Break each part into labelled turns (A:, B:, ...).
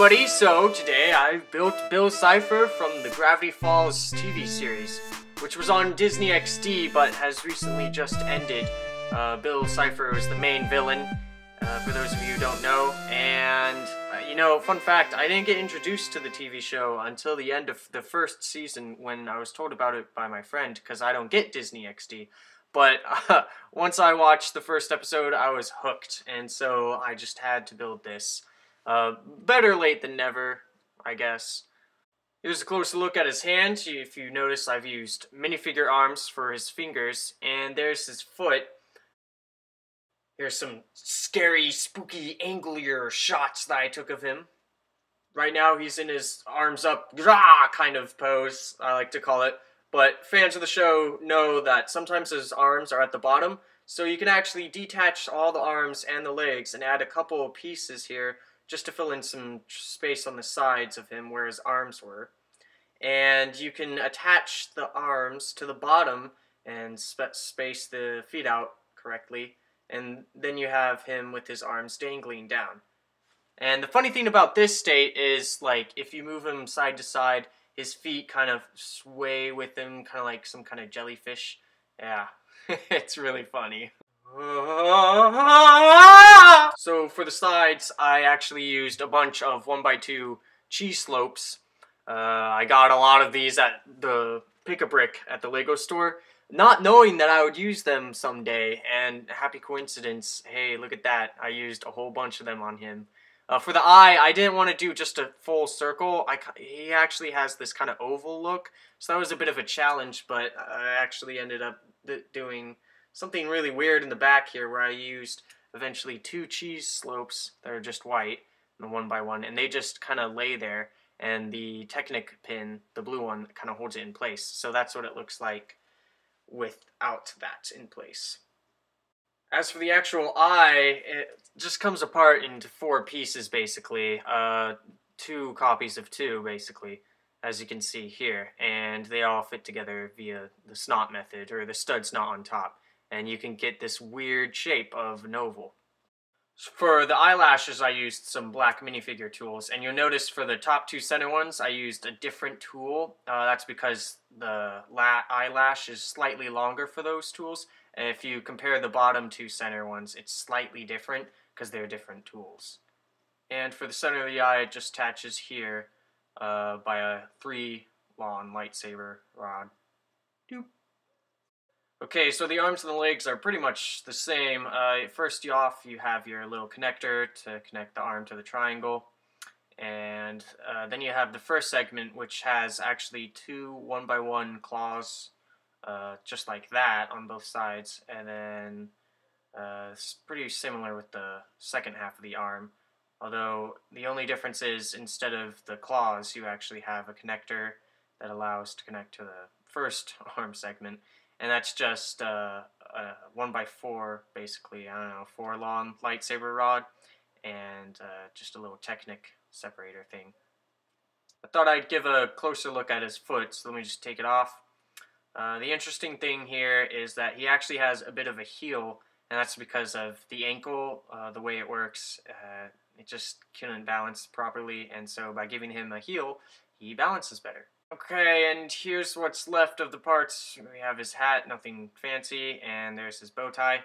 A: everybody, so today I built Bill Cipher from the Gravity Falls TV series, which was on Disney XD but has recently just ended. Bill Cipher was the main villain, for those of you who don't know, and, you know, fun fact, I didn't get introduced to the TV show until the end of the first season when I was told about it by my friend, because I don't get Disney XD. But once I watched the first episode, I was hooked, and so I just had to build this. Better late than never, I guess. Here's a closer look at his hand. If you notice, I've used minifigure arms for his fingers, and there's his foot. Here's some scary, spooky, anglier shots that I took of him. Right now, he's in his arms up, rah, kind of pose, I like to call it. But fans of the show know that sometimes his arms are at the bottom, so you can actually detach all the arms and the legs and add a couple of pieces here just to fill in some space on the sides of him where his arms were. And you can attach the arms to the bottom and space the feet out correctly, and then you have him with his arms dangling down. And the funny thing about this state is, like, if you move him side to side, his feet kind of sway with him, kind of like some kind of jellyfish. Yeah, it's really funny. So for the sides, I actually used a bunch of 1x2 cheese slopes. I got a lot of these at the Pick-a-Brick at the Lego store, not knowing that I would use them someday, and happy coincidence, hey, look at that, I used a whole bunch of them on him. For the eye, I didn't want to do just a full circle. He actually has this kind of oval look, so that was a bit of a challenge, but I actually ended up doing something really weird in the back here where I used eventually 2 cheese slopes that are just white, and 1x1, and they just kind of lay there, and the Technic pin, the blue one, kind of holds it in place. So that's what it looks like without that in place. As for the actual eye, it just comes apart into 4 pieces, basically. 2 copies of 2, basically, as you can see here. And they all fit together via the snot method, or the stud snot on top. And you can get this weird shape of an oval. For the eyelashes, I used some black minifigure tools. And you'll notice for the top 2 center ones, I used a different tool. That's because the eyelash is slightly longer for those tools. And if you compare the bottom 2 center ones, it's slightly different because they're different tools. And for the center of the eye, it just attaches here by a 3-long lightsaber rod. Doop. Okay, so the arms and the legs are pretty much the same. First off, you have your little connector to connect the arm to the triangle. And then you have the first segment, which has actually 2 1x1 claws, just like that on both sides. And then it's pretty similar with the second half of the arm. Although the only difference is instead of the claws, you actually have a connector that allows to connect to the first arm segment. And that's just a 1x4, basically, I don't know, 4-long lightsaber rod, and just a little Technic separator thing. I thought I'd give a closer look at his foot, so let me just take it off. The interesting thing here is that he actually has a bit of a heel, and that's because of the ankle, the way it works. It just couldn't balance properly, and so by giving him a heel, he balances better. Okay, and here's what's left of the parts. We have his hat, nothing fancy, and there's his bow tie.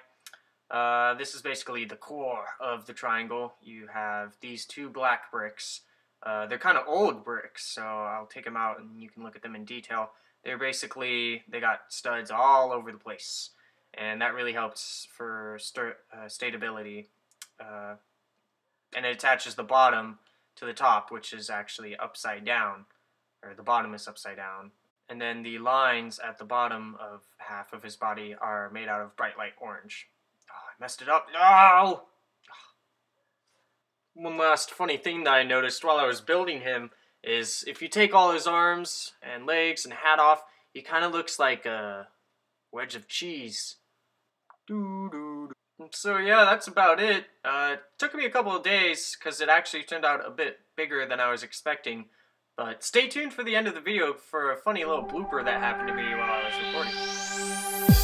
A: This is basically the core of the triangle. You have these 2 black bricks. They're kind of old bricks, so I'll take them out and you can look at them in detail. They're basically, they got studs all over the place, and that really helps for stability. And it attaches the bottom to the top, which is actually upside down. Or the bottom is upside down. And then the lines at the bottom of half of his body are made out of bright light orange. Oh, I messed it up. No! One last funny thing that I noticed while I was building him is if you take all his arms and legs and hat off, he kind of looks like a wedge of cheese. So yeah, that's about it. It took me a couple of days because it actually turned out a bit bigger than I was expecting. But stay tuned for the end of the video for a funny little blooper that happened to me while I was recording.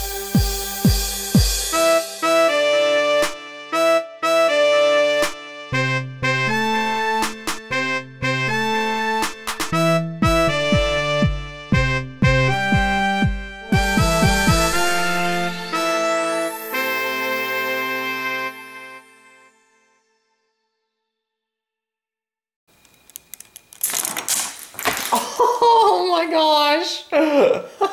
A: Oh my gosh!